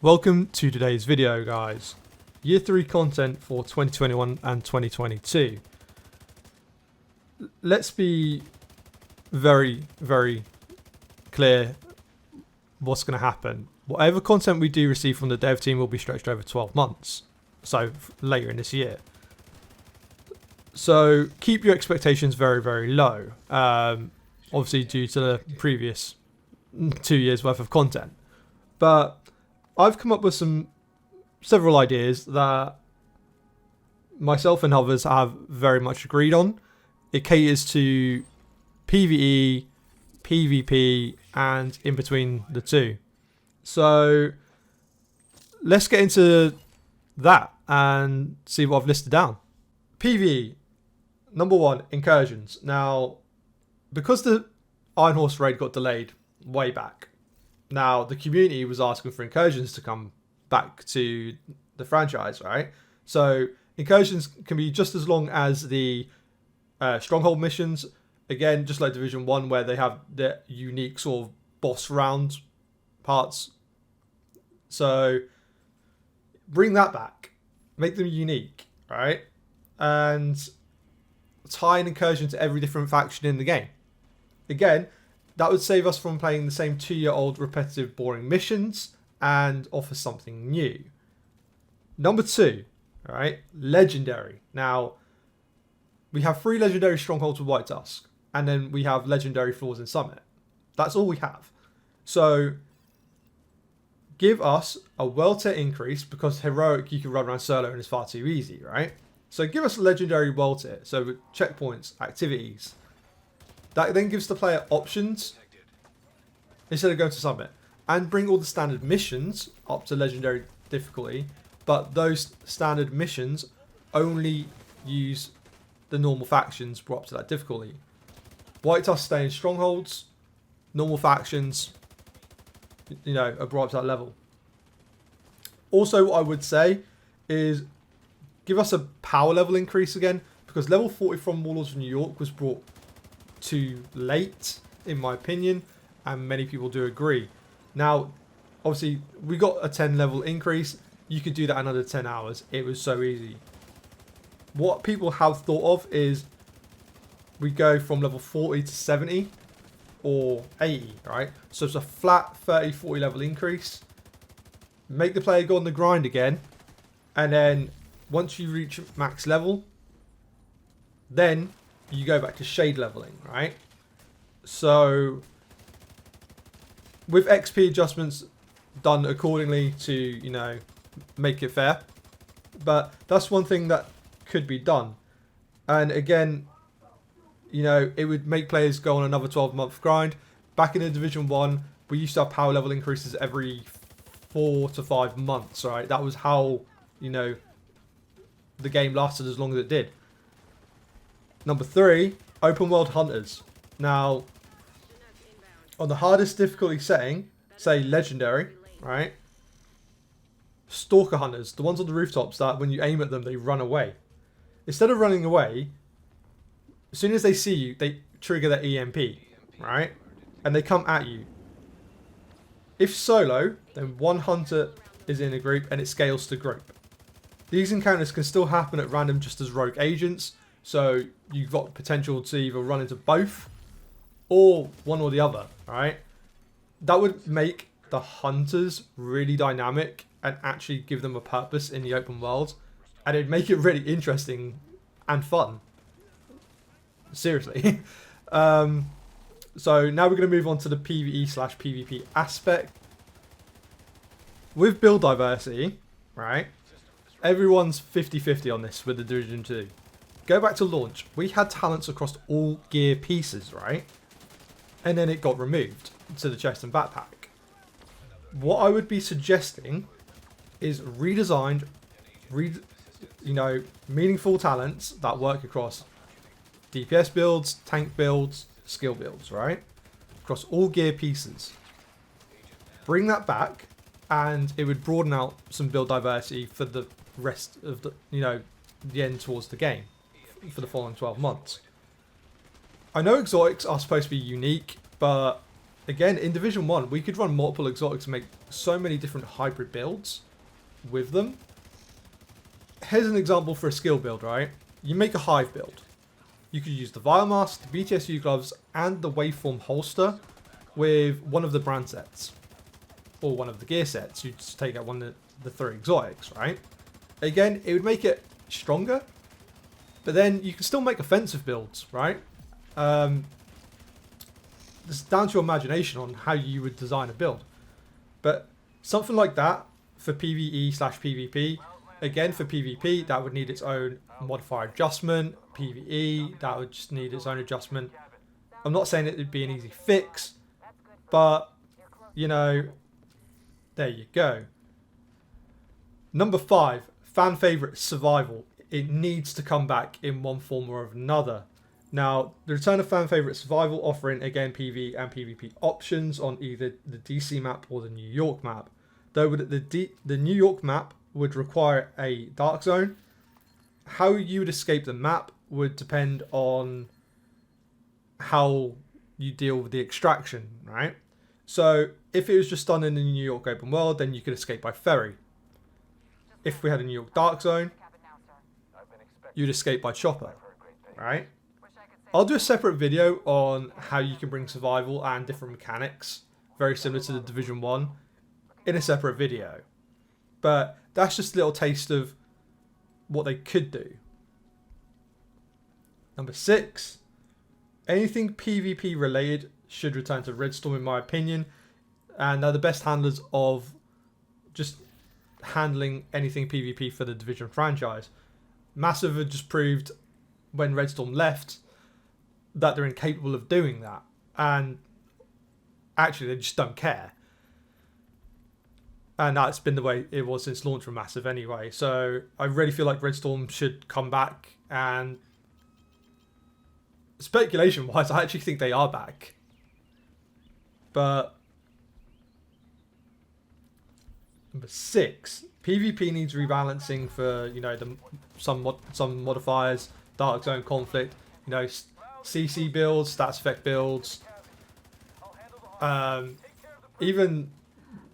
Welcome to today's video, guys. Year 3 content for 2021 and 2022. Let's be very clear what's going to happen. Whatever content we do receive from the dev team will be stretched over 12 months, so later in this year. So keep your expectations very low, obviously due to the previous 2 years worth of content. But I've come up with several ideas that myself and others have very much agreed on. It caters to PvE, PvP, and in between the two. So let's get into that and see what I've listed down. PvE, number 1, Incursions. Now, because the Iron Horse raid got delayed way back, now, the community was asking for Incursions to come back to the franchise, right? So, Incursions can be just as long as the Stronghold missions. Again, just like Division 1, where they have their unique sort of boss round parts. So, bring that back. Make them unique, right? And tie an Incursion to every different faction in the game. Again, that would save us from playing the same 2-year-old repetitive boring missions and offer something new. Number 2, right? Legendary. Now, we have 3 legendary strongholds with White Tusk, and then we have legendary floors in Summit. That's all we have. So, give us a world tier increase, because heroic you can run around solo and it's far too easy, right? So give us a legendary world tier. So with checkpoints, activities. That then gives the player options instead of going to Summit, and bring all the standard missions up to legendary difficulty, but those standard missions only use the normal factions brought up to that difficulty. White Tusk stay in strongholds, normal factions, are brought up to that level. Also, what I would say is give us a power level increase again, because level 40 from Warlords of New York was brought too late, in my opinion, and many people do agree. Now, obviously, we got a 10 level increase. You could do that in another 10 hours. It was so easy. What people have thought of is we go from level 40 to 70 or 80, right? So it's a flat 30-40 level increase. Make the player go on the grind again, and then once you reach max level, then you go back to shade leveling, right? So with XP adjustments done accordingly to, make it fair. But that's one thing that could be done. And again, it would make players go on another 12-month grind. Back in the Division 1, we used to have power level increases every 4 to 5 months, right? That was how, the game lasted as long as it did. Number 3, open world hunters. Now, on the hardest difficulty setting, say legendary, right? Stalker hunters, the ones on the rooftops that when you aim at them, they run away. Instead of running away, as soon as they see you, they trigger their EMP, right? And they come at you. If solo, then one hunter is in a group and it scales to group. These encounters can still happen at random just as rogue agents. So you've got potential to either run into both or one or the other, right? That would make the hunters really dynamic and actually give them a purpose in the open world. And it'd make it really interesting and fun. Seriously. So now we're going to move on to the PvE/PvP aspect. With build diversity, right? Everyone's 50-50 on this with the Division 2. Go back to launch. We had talents across all gear pieces, right? And then it got removed to the chest and backpack. What I would be suggesting is redesigned, meaningful talents that work across DPS builds, tank builds, skill builds, right? Across all gear pieces. Bring that back, and it would broaden out some build diversity for the rest of the end towards the game. For the following 12 months. I know exotics are supposed to be unique, but again, in Division 1, we could run multiple exotics and make so many different hybrid builds with them. Here's an example for a skill build, right? You make a hive build. You could use the Vial Mask, the BTSU gloves, and the Waveform holster with one of the brand sets. Or one of the gear sets. You just take out one of the 3 exotics, right? Again, it would make it stronger. But then you can still make offensive builds, right? It's down to your imagination on how you would design a build. But something like that for PvE/PvP, again for PvP, that would need its own modifier adjustment. PvE, that would just need its own adjustment. I'm not saying it would be an easy fix, but, you know, there you go. Number 5, fan favourite survival. It needs to come back in one form or another. Now, the return of fan favourite survival, offering again PvE and PvP options on either the DC map or the New York map. Though the New York map would require a dark zone. How you would escape the map would depend on how you deal with the extraction, right? So if it was just done in the New York open world, then you could escape by ferry. If we had a New York dark zone, you'd escape by chopper, right? I'll do a separate video on how you can bring survival and different mechanics, very similar to the Division 1, in a separate video. But that's just a little taste of what they could do. Number 6, anything PvP related should return to Redstorm in my opinion. And they're the best handlers of just handling anything PvP for the Division franchise. Massive had just proved when Redstorm left that they're incapable of doing that. And actually they just don't care. And that's been the way it was since launch from Massive anyway. So I really feel like Redstorm should come back. And speculation-wise, I actually think they are back. But number 6, PvP needs rebalancing for, you know, some modifiers, Dark Zone conflict, you know, CC builds, stats effect builds, even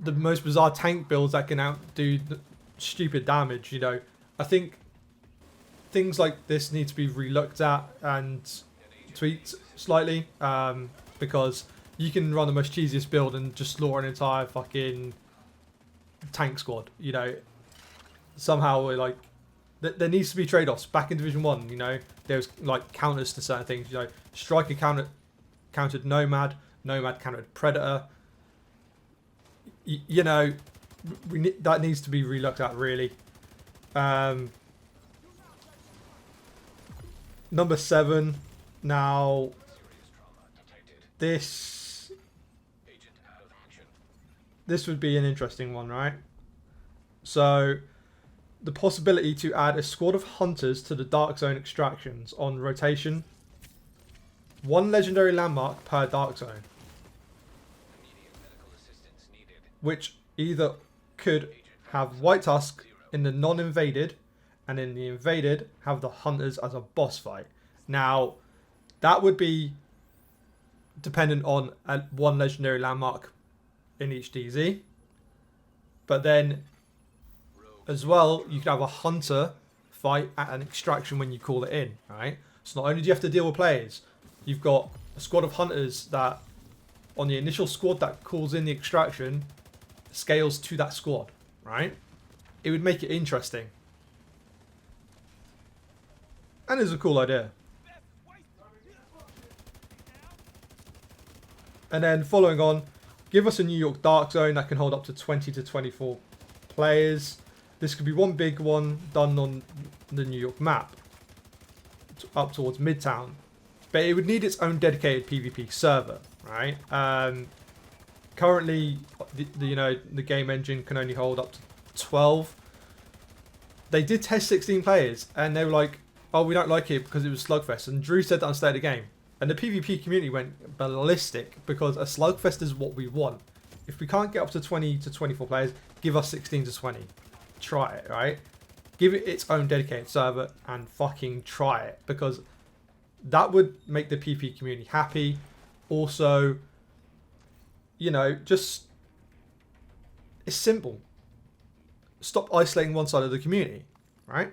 the most bizarre tank builds that can outdo stupid damage. You know, I think things like this need to be relooked at and tweaked slightly, because you can run the most cheesiest build and just slaughter an entire fucking tank squad. You know, somehow we're like, there needs to be trade-offs. Back in Division 1, you know, there was like counters to certain things. You know, Striker countered Nomad, Nomad countered Predator. You know, that needs to be relooked at, really. Number 7. Now, this would be an interesting one, right? So, the possibility to add a squad of hunters to the Dark Zone extractions on rotation. 1 legendary landmark per Dark Zone. Which either could have White Tusk in the non-invaded, and in the invaded have the hunters as a boss fight. Now, that would be dependent on 1 legendary landmark in each DZ. But then, as well, you could have a hunter fight at an extraction when you call it in, right? So not only do you have to deal with players, you've got a squad of hunters that, on the initial squad that calls in the extraction, scales to that squad, right? It would make it interesting. And it's a cool idea. And then following on, give us a New York Dark Zone that can hold up to 20 to 24 players. This could be one big one done on the New York map, up towards Midtown. But it would need its own dedicated PvP server, right? Currently, the game engine can only hold up to 12. They did test 16 players, and they were like, oh, we don't like it because it was Slugfest. And Drew said that on State of the Game. And the PvP community went ballistic because a Slugfest is what we want. If we can't get up to 20 to 24 players, give us 16 to 20. Try it, right? Give it its own dedicated server and fucking try it, because that would make the PvP community happy. Also, you know, just, it's simple. Stop isolating one side of the community, right?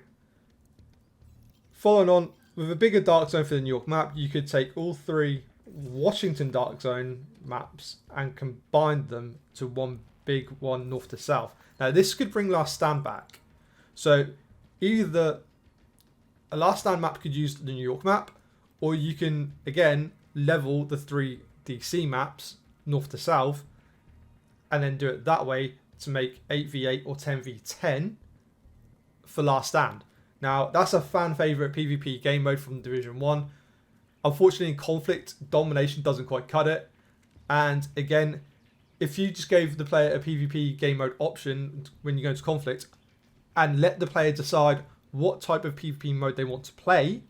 Following on, with a bigger dark zone for the New York map, you could take all 3 Washington dark zone maps and combine them to one big one north to south. Now this could bring Last Stand back. So either a Last Stand map could use the New York map, or you can again level the 3 DC maps north to south and then do it that way to make 8v8 or 10v10 for Last Stand. Now that's a fan favorite PvP game mode from Division 1. Unfortunately in Conflict, domination doesn't quite cut it. And again, if you just gave the player a PvP game mode option when you go into Conflict and let the player decide what type of PvP mode they want to play,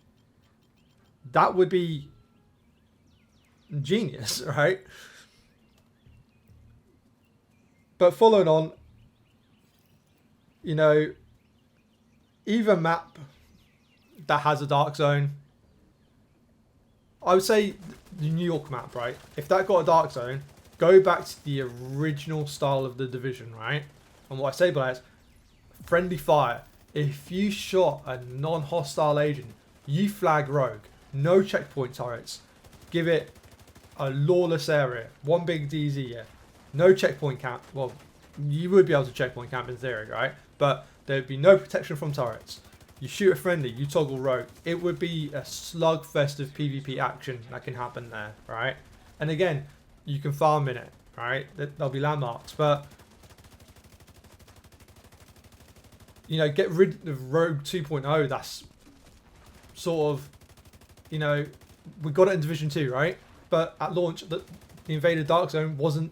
that would be genius, right? But following on, you know, either map that has a dark zone, I would say the New York map, right? If that got a dark zone, go back to the original style of the Division, right? And what I say by that is friendly fire. If you shot a non-hostile agent, you flag rogue. No checkpoint turrets. Give it a lawless area. One big DZ, yeah. No checkpoint camp. Well, you would be able to checkpoint camp in theory, right? But there'd be no protection from turrets. You shoot a friendly, you toggle rogue. It would be a slugfest of PvP action that can happen there, right? And again, you can farm in it, right? There'll be landmarks, but you know, get rid of Rogue 2.0. That's sort of, you know, we got it in Division 2, right? But at launch, the invaded Dark Zone wasn't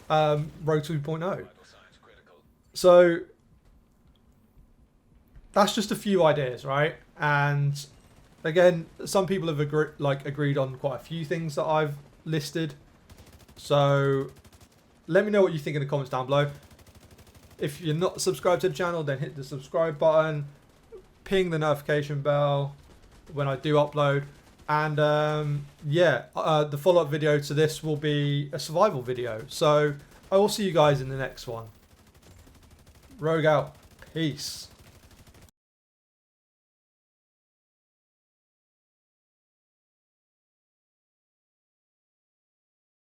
Rogue 2.0. So that's just a few ideas, right? And again, some people have agreed on quite a few things that I've listed. So let me know what you think in the comments down below. If you're not subscribed to the channel, then hit the subscribe button, ping the notification bell when I do upload. And yeah, the follow-up video to this will be a survival video. So I will see you guys in the next one. Rogue out. Peace.